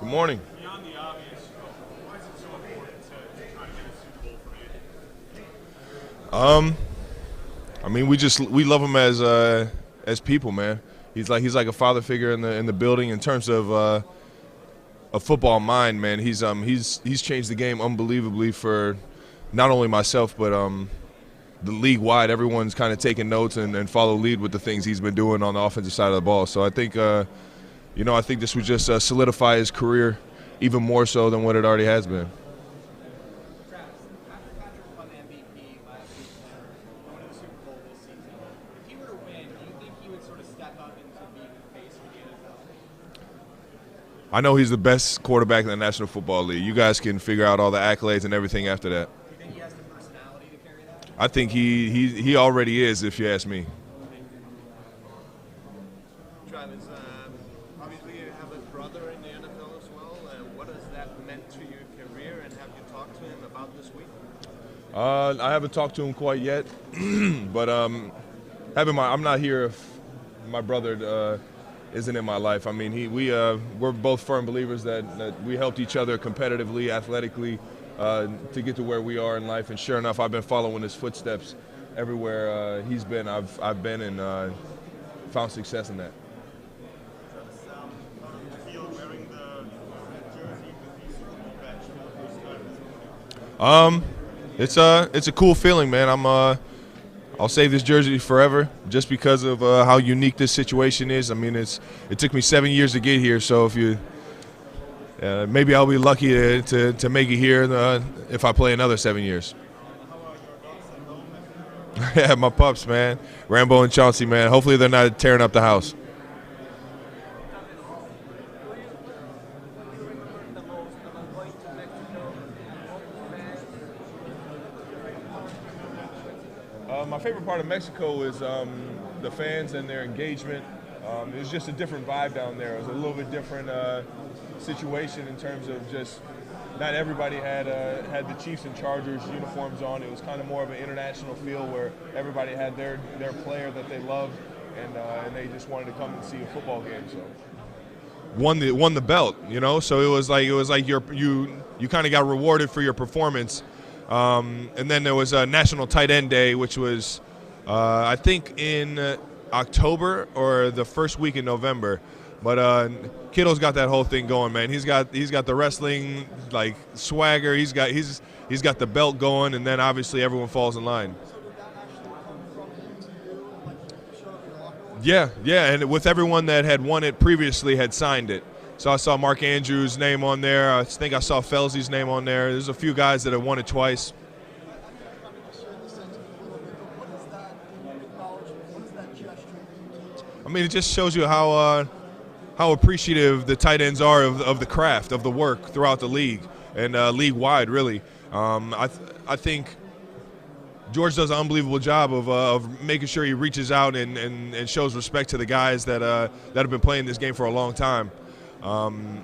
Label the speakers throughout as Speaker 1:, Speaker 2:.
Speaker 1: Good morning.
Speaker 2: Beyond the obvious, why is it so important to try to get a Super Bowl for
Speaker 1: Um, I mean, we love him as people, man. He's like a father figure in the building in terms of a football mind, man. He's changed the game unbelievably for not only myself but the league wide. Everyone's kind of taking notes and follow lead with the things he's been doing on the offensive side of the ball. So I think I think this would just solidify his career even more so than what it already has been.
Speaker 3: Travis, after Patrick won the MVP last season and going to the Super Bowl this season, if he were to win, do you think he would sort of step up into being the face for the NFL?
Speaker 1: I know he's the best quarterback in the National Football League. You guys can figure out all the accolades and everything after that.
Speaker 3: Do you think he has the personality to carry that?
Speaker 1: I think he already is, if you ask me.
Speaker 4: Travis, obviously you have a brother in the NFL as well. What has that meant to your career, and have you talked to him about this week?
Speaker 1: I haven't talked to him quite yet, but I'm not here if my brother isn't in my life. I mean, we're both firm believers that we helped each other competitively, athletically, to get to where we are in life. And sure enough, I've been following his footsteps everywhere he's been. I've been and found success in that.
Speaker 2: Travis, how did you feel wearing the jersey with the Super Bowl badge for the first time this morning?
Speaker 1: It's a cool feeling, man. I'll save this jersey forever just because of how unique this situation is. I mean, it took me 7 years to get here, so maybe I'll be lucky to make it here if I play another 7 years.
Speaker 2: How are your dogs at home?
Speaker 1: Yeah, my pups, man, Rambo and Chauncey, man. Hopefully they're not tearing up the house. My favorite part of Mexico is the fans and their engagement. It was just a different vibe down there. It was a little bit different situation in terms of just not everybody had the Chiefs and Chargers uniforms on. It was kind of more of an international feel where everybody had their player that they loved, and they just wanted to come and see a football game. So won the belt, you know. So it was like you kind of got rewarded for your performance. And then there was a National Tight End Day, which was, I think, in October or the first week in November. But Kittle's got that whole thing going, man. He's got the wrestling like swagger. He's got the belt going, and then obviously everyone falls in line.
Speaker 3: So did that actually come from him to you, like you showed up in your locker room?
Speaker 1: Yeah, and with everyone that had won it previously had signed it. So I saw Mark Andrews' name on there. I think I saw Felsley's name on there. There's a few guys that have won it twice.
Speaker 3: I mean, you shared the sentiment a little bit, but what is that acknowledgement? What is that gesture?
Speaker 1: I mean, it just shows you how appreciative the tight ends are of the craft, of the work throughout the league and league-wide, really. I think George does an unbelievable job of making sure he reaches out and shows respect to the guys that have been playing this game for a long time.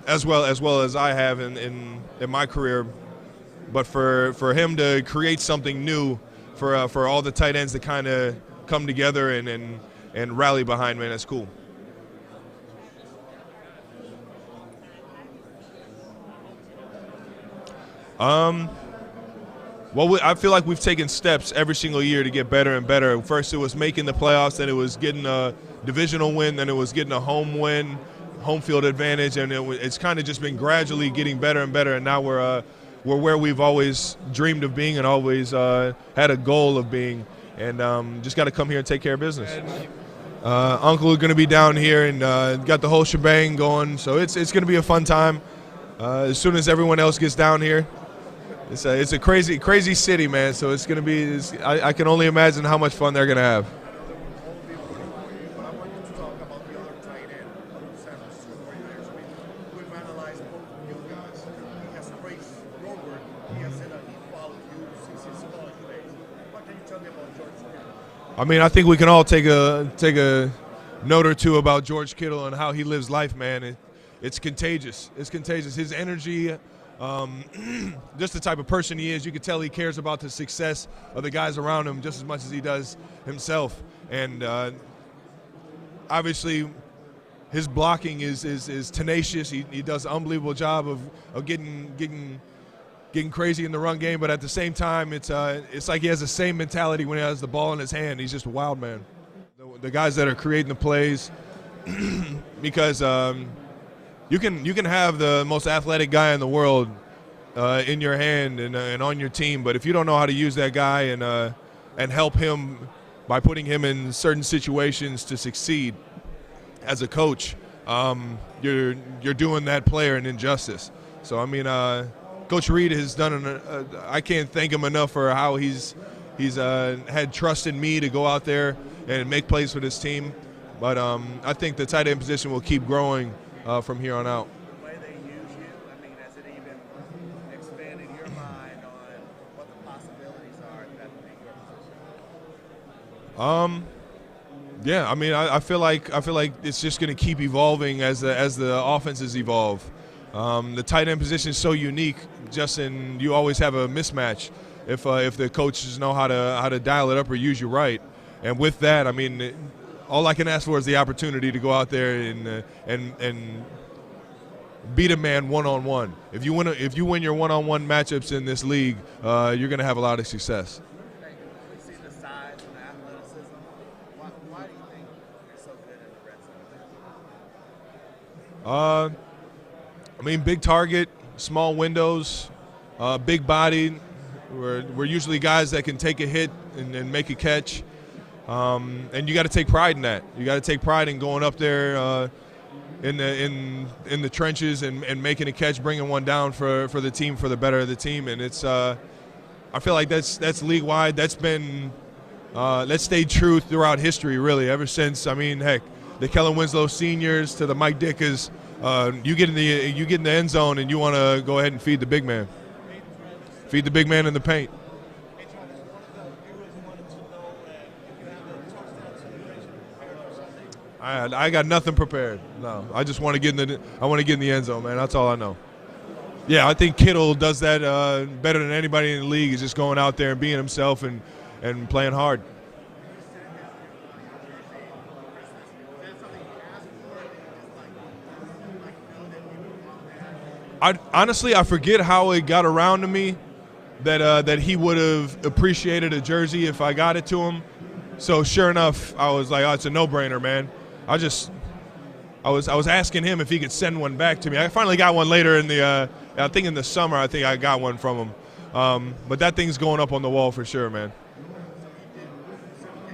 Speaker 1: As well as I have in my career, but for him to create something new for all the tight ends to kind of come together and rally behind, man, that's cool. Well, I feel like we've taken steps every single year to get better and better. First, it was making the playoffs, then it was getting a divisional win, then it was getting a home win. Home field advantage, and it's kind of just been gradually getting better and better, and now we're where we've always dreamed of being and always had a goal of being, and just got to come here and take care of business. Uncle is going to be down here and got the whole shebang going, so it's going to be a fun time. As soon as everyone else gets down here, it's a crazy city, man. So it's going to be. I can only imagine how much fun they're going to have.
Speaker 4: But I want you to talk about the other tight end, Sam, 2 more years. We've analyzed both of you guys. He has praised your work. He has said that he followed you since his college days. What can you tell me about George Kittle?
Speaker 1: I mean, I think we can all take a note or two about George Kittle and how he lives life, man. It's contagious. It's contagious. His energy, just the type of person he is. You can tell he cares about the success of the guys around him just as much as he does himself. And obviously, his blocking is tenacious. He does an unbelievable job of getting crazy in the run game, but at the same time, it's like he has the same mentality when he has the ball in his hand. He's just a wild man. The guys that are creating the plays, because you can have the most athletic guy in the world in your hand and on your team, but if you don't know how to use that guy and help him by putting him in certain situations to succeed as a coach, you're doing that player an injustice. So I mean, Coach Reed has done I can't thank him enough for how he's had trust in me to go out there and make plays for this team. But I think the tight end position will keep growing from here on out.
Speaker 4: The way they use you, I mean, has it even expanded your mind on what the possibilities are at that particular position?
Speaker 1: Yeah, I mean, I feel like it's just going to keep evolving as the offenses evolve. The tight end position is so unique, Justin. You always have a mismatch if the coaches know how to dial it up or use you right. And with that, I mean, all I can ask for is the opportunity to go out there and beat a man one-on-one. If you win your one-on-one matchups in this league, you're going to have a lot of success.
Speaker 4: We see the size and the athleticism. Why do you think you're so good in the red zone?
Speaker 1: I mean, big target, small windows, big body. We're usually guys that can take a hit and make a catch. And you got to take pride in that. You got to take pride in going up there in the trenches and making a catch, bringing one down for the team, for the better of the team. And it's I feel like that's league wide. That's stayed true throughout history, really, ever since. I mean, heck, the Kellen Winslow seniors to the Mike Dickers. You get in the end zone and you want to go ahead and feed the big man. Feed the big man in the paint. I got nothing prepared. No, I just want to get in the end zone, man. That's all I know. Yeah, I think Kittle does that better than anybody in the league. He's just going out there and being himself and playing hard. Honestly, I forget how it got around to me that he would have appreciated a jersey if I got it to him. So sure enough, I was like, oh, it's a no-brainer, man. I was asking him if he could send one back to me. I finally got one later in I think in the summer. I think I got one from him. But that thing's going up on the wall for sure, man.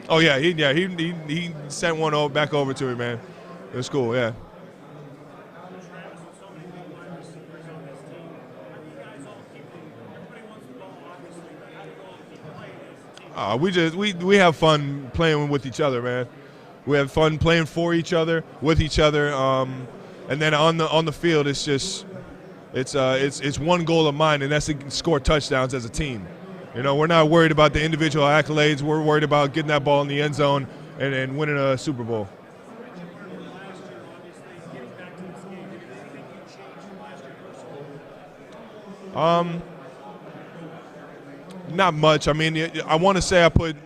Speaker 1: Oh yeah, he sent one back over to me, man. It was cool, yeah. We have fun playing with each other, man. We have fun playing for each other, with each other, and then on the field, it's just it's one goal of mine, and that's to score touchdowns as a team. You know, we're not worried about the individual accolades. We're worried about getting that ball in the end zone and winning a Super Bowl. Not much. I mean, I want to say I put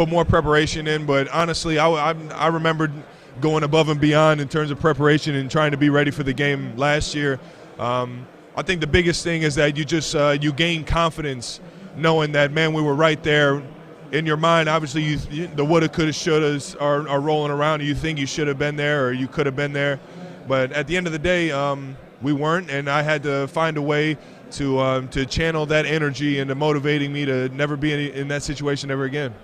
Speaker 1: more preparation in, but honestly, I remembered going above and beyond in terms of preparation and trying to be ready for the game last year. I think the biggest thing is that you just you gain confidence knowing that, man, we were right there. In your mind, obviously, the woulda, coulda, shouldas are rolling around, and you think you should have been there or you could have been there. But at the end of the day, we weren't, and I had to find a way to channel that energy into motivating me to never be in that situation ever again.